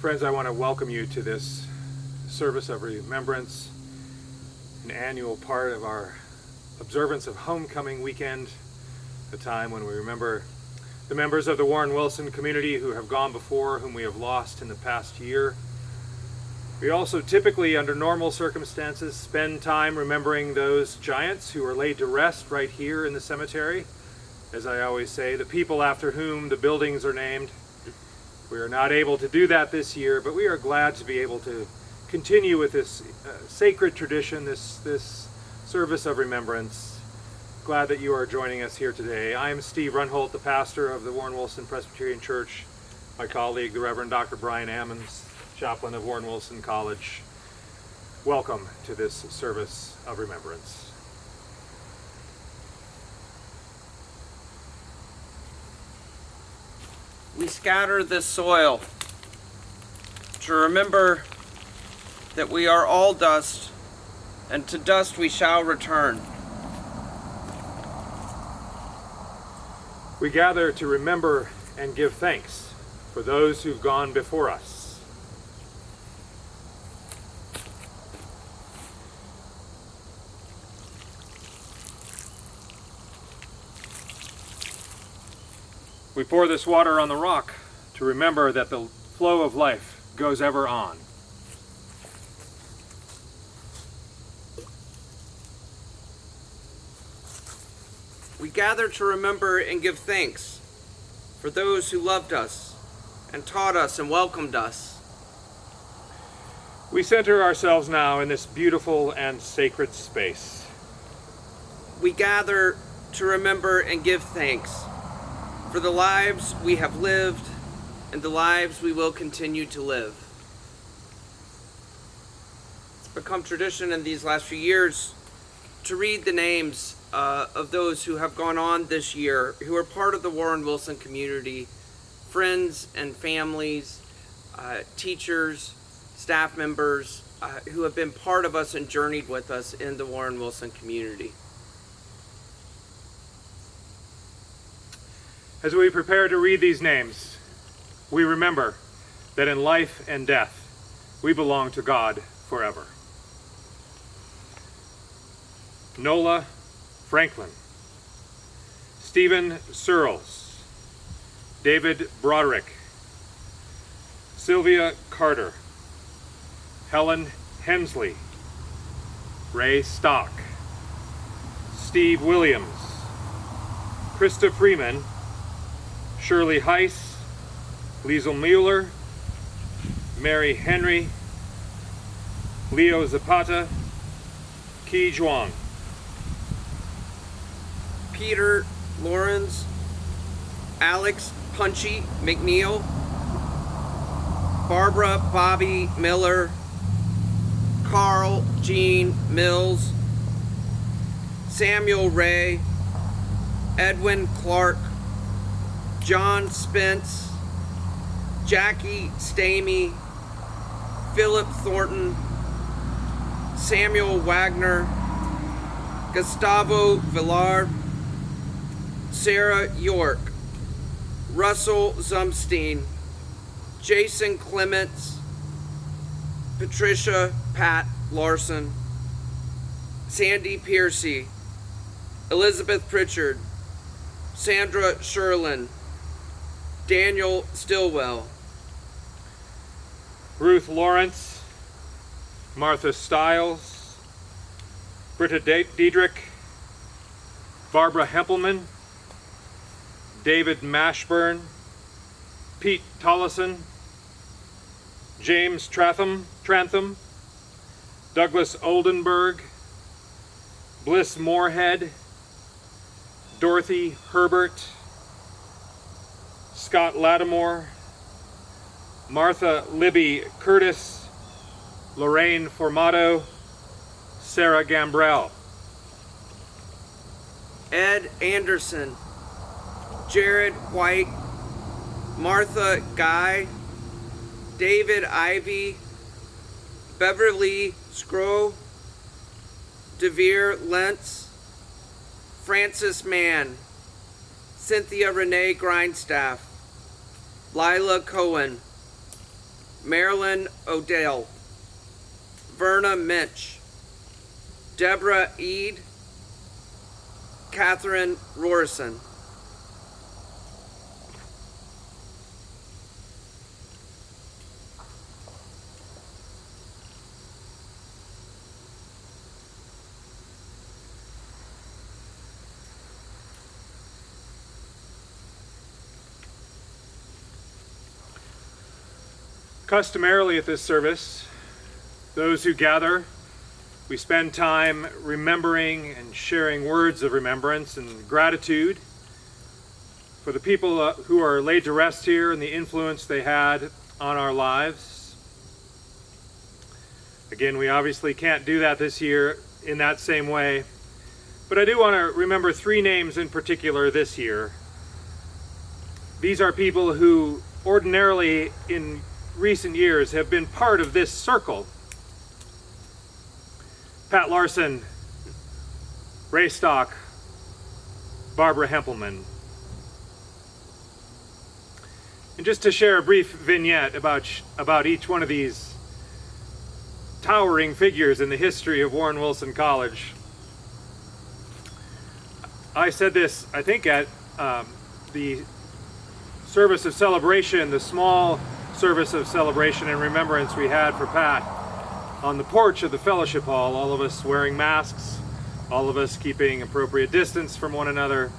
Friends, I want to welcome you to this service of remembrance, an annual part of our observance of homecoming weekend, a time when we remember the members of the Warren Wilson community who have gone before, whom we have lost in the past year. We also typically, under normal circumstances, spend time remembering those giants who are laid to rest right here in the cemetery. As I always say, the people after whom the buildings are named. We are not able to do that this year, but we are glad to be able to continue with this sacred tradition, this service of remembrance. Glad that you are joining us here today. I am Steve Runholt, the pastor of the Warren Wilson Presbyterian Church. My colleague, the Reverend Dr. Brian Ammons, chaplain of Warren Wilson College. Welcome to this service of remembrance. We scatter this soil to remember that we are all dust, and to dust we shall return. We gather to remember and give thanks for those who've gone before us. We pour this water on the rock to remember that the flow of life goes ever on. We gather to remember and give thanks for those who loved us and taught us and welcomed us. We center ourselves now in this beautiful and sacred space. We gather to remember and give thanks for the lives we have lived and the lives we will continue to live. It's become tradition in these last few years to read the names of those who have gone on this year, who are part of the Warren Wilson community, friends and families, teachers, staff members, who have been part of us and journeyed with us in the Warren Wilson community. As we prepare to read these names, we remember that in life and death, we belong to God forever. Nola Franklin, Stephen Searles, David Broderick, Sylvia Carter, Helen Hemsley, Ray Stock, Steve Williams, Krista Freeman, Shirley Heiss, Liesel Mueller, Mary Henry, Leo Zapata, Ki Zhuang, Peter Lawrence, Alex Punchy McNeil, Barbara Bobby Miller, Carl Jean Mills, Samuel Ray, Edwin Clark, John Spence, Jackie Stamey, Philip Thornton, Samuel Wagner, Gustavo Villar, Sarah York, Russell Zumstein, Jason Clements, Patricia Pat Larson, Sandy Piercy, Elizabeth Pritchard, Sandra Sherlin, Daniel Stillwell, Ruth Lawrence, Martha Stiles, Britta Diedrich, Barbara Hempelman, David Mashburn, Pete Tollison, James Trantham, Douglas Oldenburg, Bliss Moorhead, Dorothy Herbert, Scott Lattimore, Martha Libby Curtis, Lorraine Formato, Sarah Gambrell, Ed Anderson, Jared White, Martha Guy, David Ivy, Beverly Scrow, Devere Lentz, Francis Mann, Cynthia Renee Grindstaff, Lila Cohen, Marilyn O'Dell, Verna Minch, Deborah Eade, Catherine Rorson. Customarily at this service, those who gather, we spend time remembering and sharing words of remembrance and gratitude for the people who are laid to rest here and the influence they had on our lives. Again, we obviously can't do that this year in that same way, but I do want to remember 3 names in particular this year. These are people who ordinarily in recent years have been part of this circle. Pat Larson, Ray Stock, Barbara Hempelman. And just to share a brief vignette about each one of these towering figures in the history of Warren Wilson College. I said this, I think, at the service of celebration, the small service of celebration and remembrance we had for Pat on the porch of the fellowship hall, all of us wearing masks, all of us keeping appropriate distance from one another.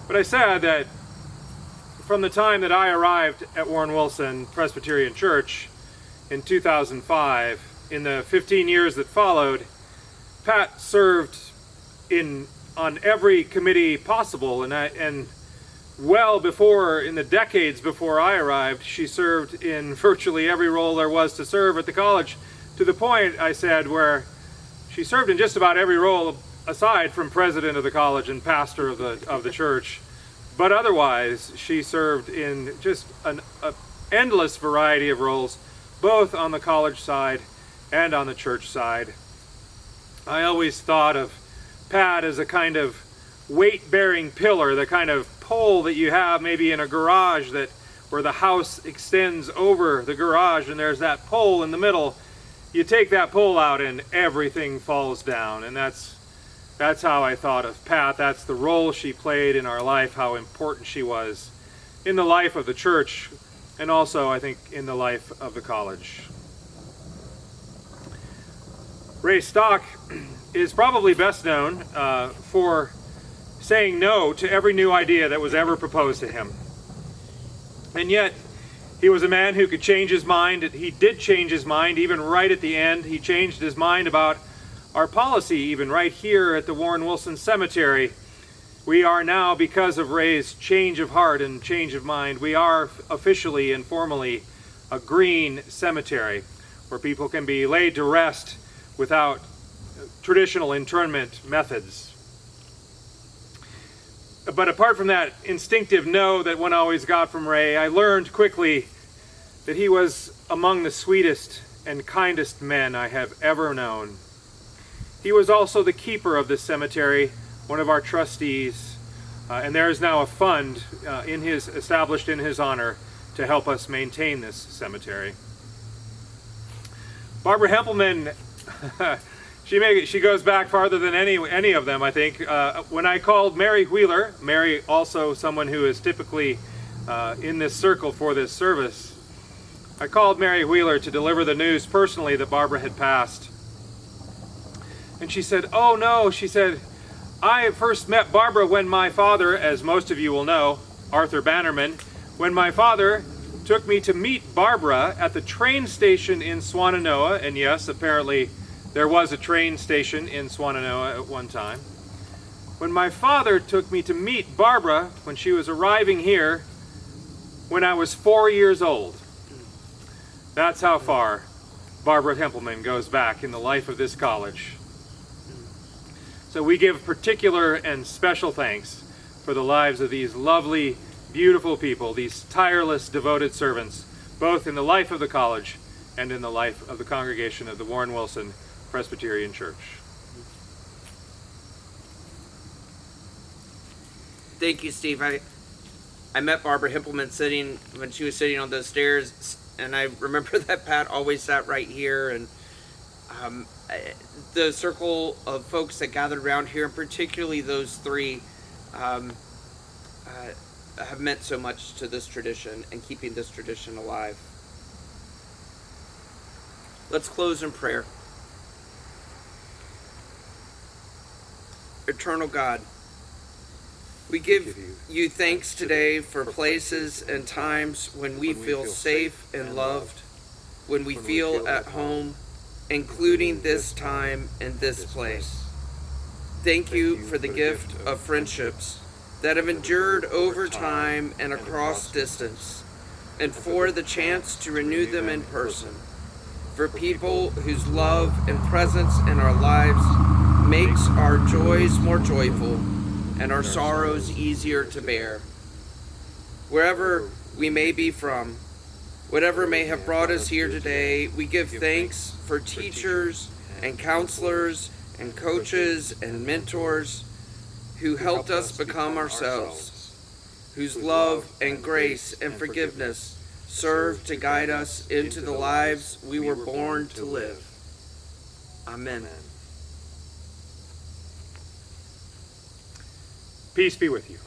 But I said that from the time that I arrived at Warren Wilson Presbyterian Church in 2005, in the 15 years that followed, Pat served on every committee possible, and well before, in the decades before I arrived, she served in virtually every role there was to serve at the college, to the point, I said, where she served in just about every role aside from president of the college and pastor of the church. But otherwise, she served in just an endless variety of roles, both on the college side and on the church side. I always thought of Pat as a kind of weight-bearing pillar, the kind of pole that you have maybe in a garage where the house extends over the garage and there's that pole in the middle. You take that pole out and everything falls down, and that's how I thought of Pat. That's the role she played in our life, how important she was in the life of the church, and also, I think, in the life of the college. Ray Stock is probably best known for saying no to every new idea that was ever proposed to him. And yet, he was a man who could change his mind. He did change his mind, even right at the end. He changed his mind about our policy, even right here at the Warren Wilson Cemetery. We are now, because of Ray's change of heart and change of mind, we are officially and formally a green cemetery where people can be laid to rest without traditional internment methods. But apart from that instinctive no that one always got from Ray, I learned quickly that he was among the sweetest and kindest men I have ever known. He was also the keeper of this cemetery, one of our trustees, and there is now a fund established in his honor to help us maintain this cemetery. Barbara Hempelman, she goes back farther than any of them, I think. When I called Mary Wheeler, Mary also someone who is typically in this circle for this service, I called Mary Wheeler to deliver the news personally that Barbara had passed. And she said, "Oh no," she said, "I first met Barbara when my father, as most of you will know, Arthur Bannerman, when my father took me to meet Barbara at the train station in Swannanoa." And yes, apparently there was a train station in Swannanoa at one time. When my father took me to meet Barbara when she was arriving here when I was 4 years old. That's how far Barbara Hempelman goes back in the life of this college. So we give particular and special thanks for the lives of these lovely, beautiful people, these tireless, devoted servants, both in the life of the college and in the life of the congregation of the Warren Wilson Presbyterian Church. Thank you, Steve. I met Barbara Hempelman when she was sitting on those stairs And I remember that Pat always sat right here, and the circle of folks that gathered around here, and particularly those three, um, have meant so much to this tradition and keeping this tradition alive. Let's close in prayer. Eternal God, we give you thanks today for places and times when we feel safe and loved, when we feel at home, including this time and this place. Thank you for the gift of friendships that have endured over time and across distance, and for the chance to renew them in person, for people whose love and presence in our lives makes our joys more joyful and our sorrows easier to bear. Wherever we may be from, whatever may have brought us here today, we give thanks for teachers and counselors and coaches and mentors who helped us become ourselves, whose love and grace and forgiveness serve to guide us into the lives we were born to live. Amen. Peace be with you.